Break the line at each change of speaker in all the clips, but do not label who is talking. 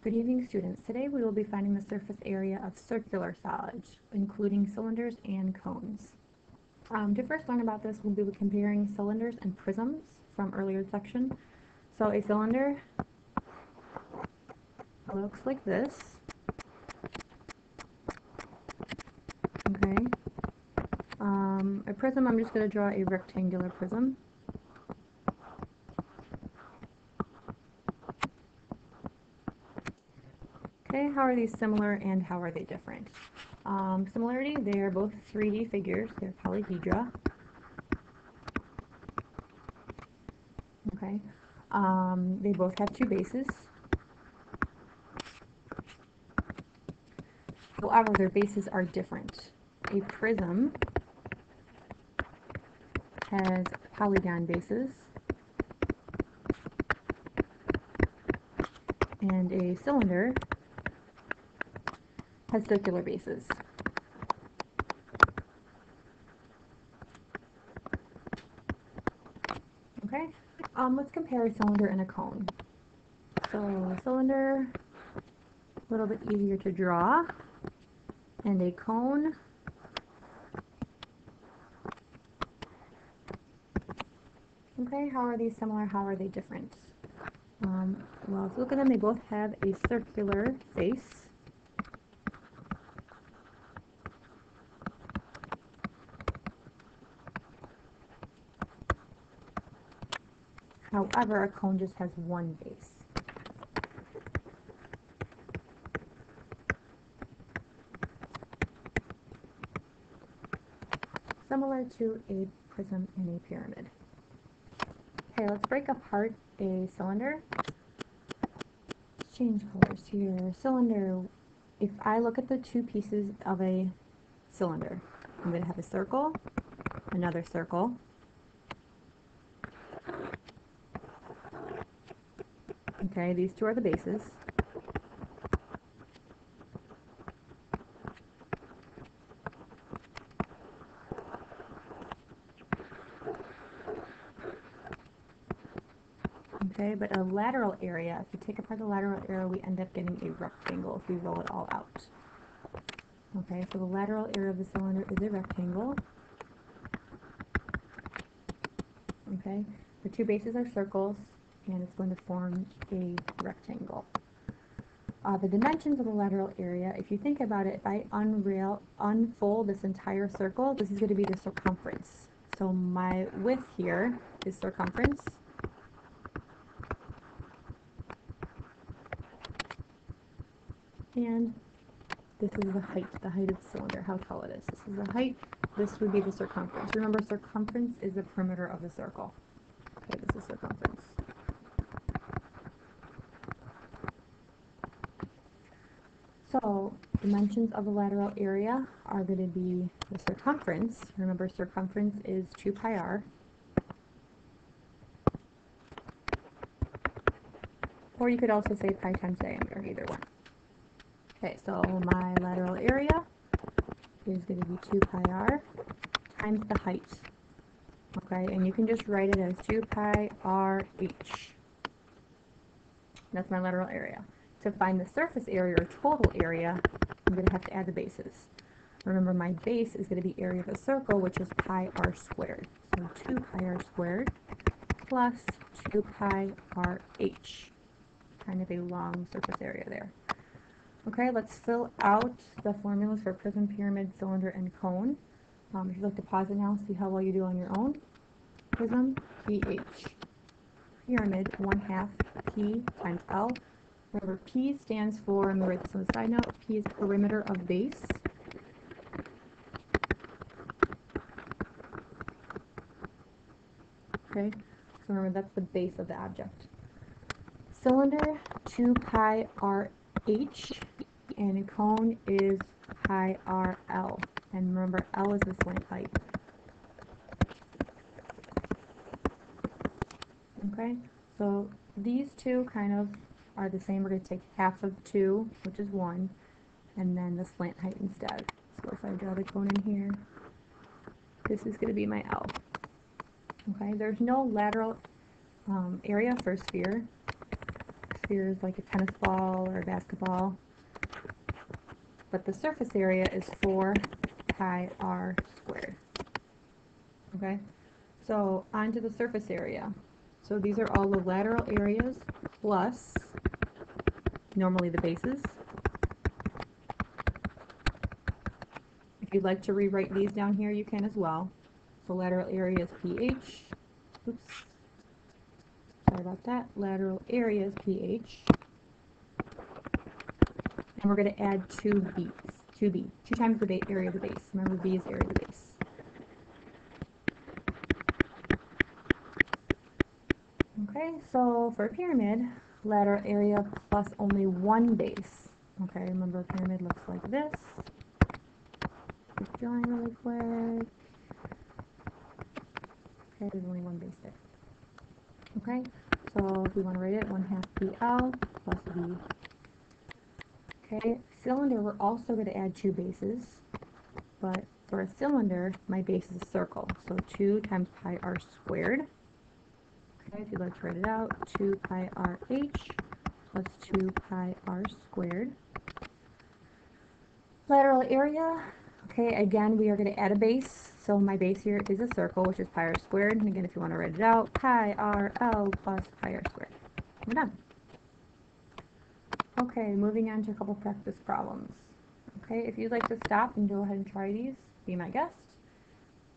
Good evening, students. Today we will be finding the surface area of circular solids, including cylinders and cones. To first learn about this, we'll be comparing cylinders and prisms from earlier section. So a cylinder looks like this. Okay. A prism, I'm just going to draw a rectangular prism. Okay, how are these similar and how are they different? Similarity, they are both 3D figures. They're polyhedra. Okay. They both have two bases. However, their bases are different. A prism has polygon bases, and a cylinder has circular bases. Okay, let's compare a cylinder and a cone. So a cylinder, a little bit easier to draw, and a cone, okay, how are these similar, how are they different? Well, if you look at them, they both have a circular face. However, a cone just has one base. Similar to a prism and a pyramid. Okay, let's break apart a cylinder. Let's change colors here. Cylinder, if I look at the two pieces of a cylinder, I'm going to have a circle, another circle, okay, these two are the bases. Okay, but a lateral area, if you take apart the lateral area, we end up getting a rectangle if we roll it all out. Okay, so the lateral area of the cylinder is a rectangle. Okay, the two bases are circles, and it's going to form a rectangle. The dimensions of the lateral area, if you think about it, if I unfold this entire circle, this is going to be the circumference. So my width here is circumference. And this is the height of the cylinder, how tall it is. This is the height, this would be the circumference. Remember, circumference is the perimeter of the circle. Okay, this is circumference. So, dimensions of the lateral area are going to be the circumference. Remember, circumference is 2 pi r. Or you could also say pi times diameter, either one. Okay, so my lateral area is going to be 2 pi r times the height. Okay, and you can just write it as 2 pi r h. That's my lateral area. To find the surface area or total area, I'm going to have to add the bases. Remember, my base is going to be area of the circle, which is pi r squared. So 2 pi r squared plus 2 pi r h. Kind of a long surface area there. Okay, let's fill out the formulas for prism, pyramid, cylinder, and cone. If you'd like to pause it now, see how well you do on your own. Prism, pH. Pyramid, 1/2 P times L. Remember, P stands for, let me write this on the side note, P is perimeter of base. Okay, so remember that's the base of the object. Cylinder, 2 pi r h, and a cone is pi r l. And remember, L is the slant height. Okay, so these two kind of are the same. We're going to take half of 2, which is 1, and then the slant height instead. So if I draw the cone in here, this is going to be my L. Okay, there's no lateral area for a sphere, sphere is like a tennis ball or a basketball. But the surface area is 4 pi r squared. Okay, so onto the surface area. So these are all the lateral areas plus normally the bases. If you'd like to rewrite these down here, you can as well. So lateral area is pH. Oops. Sorry about that. Lateral area is pH. And we're going to add 2b. 2 times the area of the base. Remember, b is area of the base. Okay, so for a pyramid, lateral area plus only one base. Okay, remember a pyramid looks like this. Just drawing really quick. Okay, there's only one base there. Okay, so if we want to write it, 1/2 PL plus V. Okay, cylinder, we're also going to add 2 bases, but for a cylinder, my base is a circle, so 2 times pi r squared. Okay, if you'd like to write it out, 2 pi r h plus 2 pi r squared. Lateral area, okay, again, we are going to add a base, so my base here is a circle, which is pi r squared, and again, if you want to write it out, pi r l plus pi r squared. We're done. Okay, moving on to a couple practice problems. Okay, if you'd like to stop and go ahead and try these, be my guest.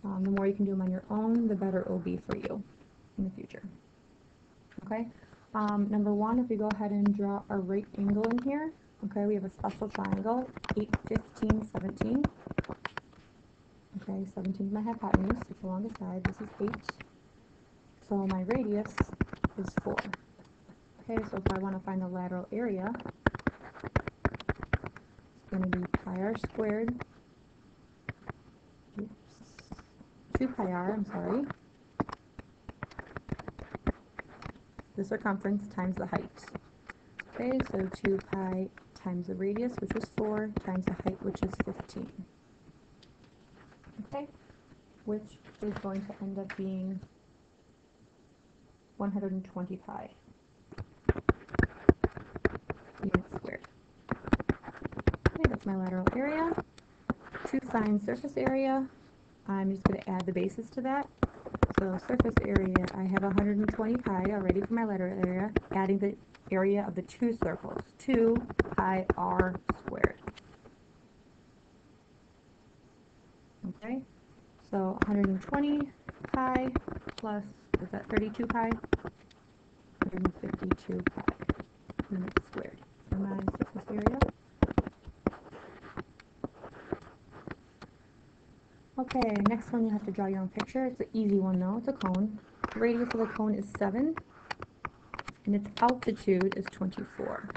The more you can do them on your own, the better it will be for you in the future. Okay, number 1, if we go ahead and draw a right angle in here, okay, we have a special triangle, 8, 15, 17. Okay, 17 is my hypotenuse, it's along the side, this is 8. So my radius is 4. Okay, so if I want to find the lateral area, it's going to be pi r squared, 2 pi r, I'm sorry, the circumference times the height. Okay, so 2 pi times the radius, which is 4, times the height, which is 15. Okay, which is going to end up being 120 pi units squared. Okay, that's my lateral area. To find surface area, I'm just going to add the bases to that. So surface area, I have 120 pi already for my lateral area, adding the area of the 2 circles, 2 pi r squared. Okay, so 120 pi plus, is that 32 pi? 152 pi units squared for my surface area. Okay, next one you have to draw your own picture. It's an easy one though, it's a cone. The radius of the cone is 7, and its altitude is 24.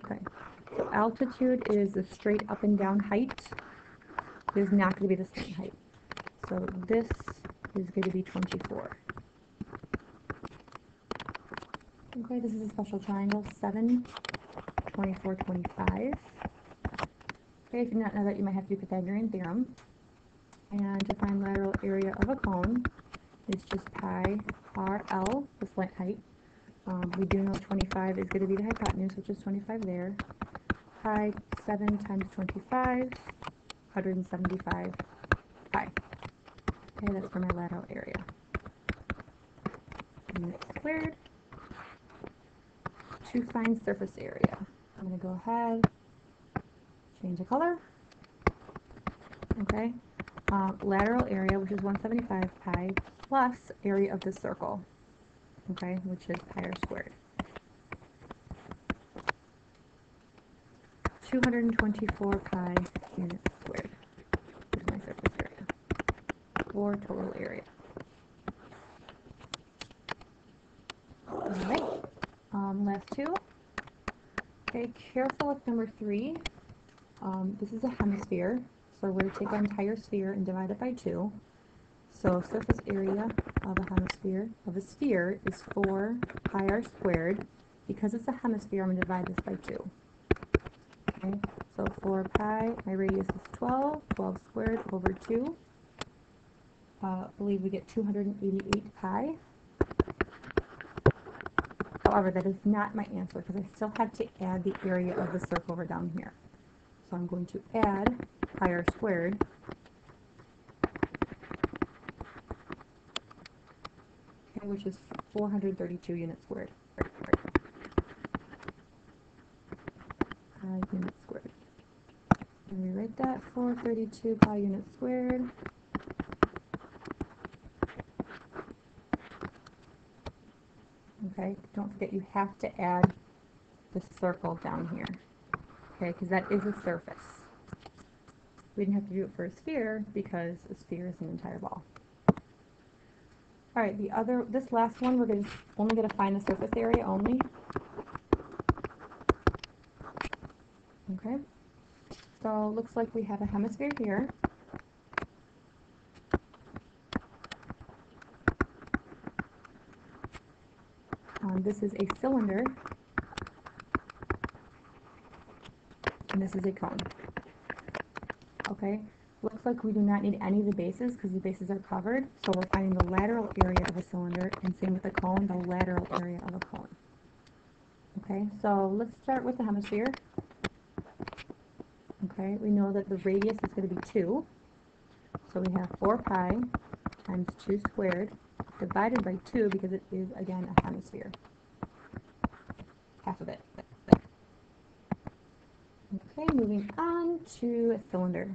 Okay, so altitude is the straight up and down height. It is not going to be the same height. So this is going to be 24. Okay, this is a special triangle, 7, 24, 25. Okay, if you do not know that, you might have to do Pythagorean theorem. And to find lateral area of a cone, it's just pi r l, the slant height. We do know 25 is going to be the hypotenuse, which is 25 there. Pi 7 times 25, 175 pi. Okay, that's for my lateral area. Units squared. To find surface area, I'm going to go ahead, change the color. Okay, lateral area, which is 175 pi, plus area of the circle, okay, which is pi r squared. 224 pi units squared is my surface area, or total area. Alright, last two. Okay, careful with number 3. This is a hemisphere, so we're going to take our entire sphere and divide it by 2. So surface area of a hemisphere, of a sphere, is 4 pi r squared. Because it's a hemisphere, I'm going to divide this by 2. Okay, so 4 pi, my radius is 12, 12 squared over 2. I believe we get 288 pi. However, that is not my answer because I still have to add the area of the circle over down here. So I'm going to add pi r squared which is 432 units squared. Pi units squared. And rewrite that 432 pi units squared. Okay, don't forget you have to add the circle down here. Okay, because that is a surface. We didn't have to do it for a sphere because a sphere is an entire ball. Alright, this last one, we're only going to find the surface area only. Okay, so it looks like we have a hemisphere here. This is a cylinder, and this is a cone. Okay, looks like we do not need any of the bases because the bases are covered, so we're finding the lateral area of a cylinder, and same with the cone, the lateral area of a cone. Okay, so let's start with the hemisphere. Okay, we know that the radius is going to be 2, so we have 4 pi times 2 squared divided by 2 because it is, again, a hemisphere. Half of it. Okay, moving on to a cylinder.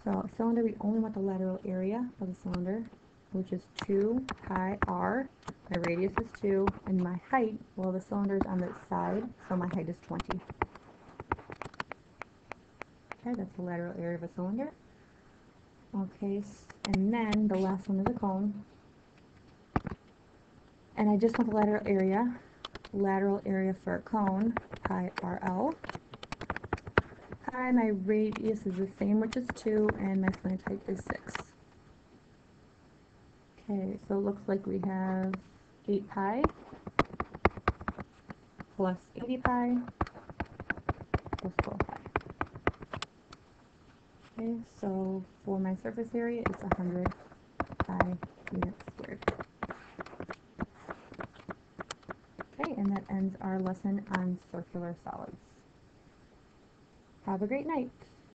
So a cylinder, we only want the lateral area of the cylinder, which is 2 pi r. My radius is 2, and my height, well, the cylinder is on the side, so my height is 20. Okay, that's the lateral area of a cylinder. Okay, and then the last one is a cone. And I just want the lateral area. Lateral area for a cone, pi rl. Pi, my radius is the same, which is 2, and my slant height is 6. Okay, so it looks like we have 8 pi plus 80 pi plus 12 pi. Okay, so for my surface area, it's 100 pi units squared. Okay, and that ends our lesson on circular solids. Have a great night.